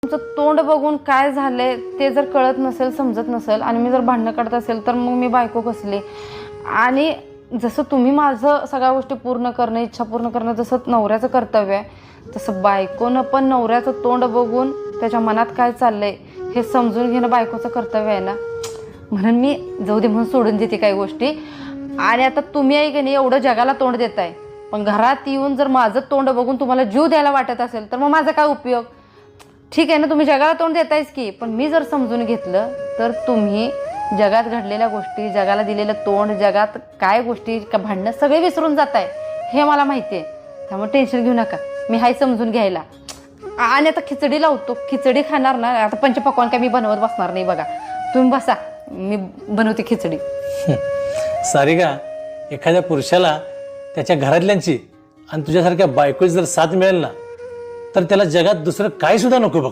तुमचं तोंड बघून काय झालंय ते जर कळत नसेल, समजत नसेल आणि मी जर भांडणं करत असेल तर मग मी बायको कसली? आणि जसं तुम्ही माझं सगळ्या गोष्टी पूर्ण करणं, इच्छा पूर्ण करणं जसं नवऱ्याचं कर्तव्य आहे, तसं बायकोनं पण नवऱ्याचं तोंड बघून त्याच्या मनात काय चाललंय हे समजून घेणं बायकोचं कर्तव्य आहे ना. म्हणून मी जाऊ दे म्हणून सोडून देते काही गोष्टी. आणि आता तुम्ही आहे की नाही एवढं जगाला तोंड देताय, पण घरात येऊन जर माझं तोंड बघून तुम्हाला जीव द्यायला वाटत असेल तर मग माझा काय उपयोग? ठीक आहे ना, तुम्ही जगाला तोंड देतायच की, पण मी जर समजून घेतलं तर तुम्ही जगात घडलेल्या गोष्टी, जगाला दिलेलं तोंड, जगात काय गोष्टी का भांडणं सगळे विसरून जात आहे हे मला माहिती आहे. त्यामुळे टेन्शन घेऊ नका, मी हाय समजून घ्यायला. आणि आता खिचडी लावतो, खिचडी खाणार ना. आता पंचपक्वान्न काय मी बनवत बसणार नाही बघा, तुम्ही बसा, मी बनवते खिचडी. सारिका, एखाद्या पुरुषाला त्याच्या घरातल्यांची आणि तुझ्यासारख्या बायकोची जर साथ मिळेल ना तर त्याला जगात दुसरं काही सुद्धा नको बघ.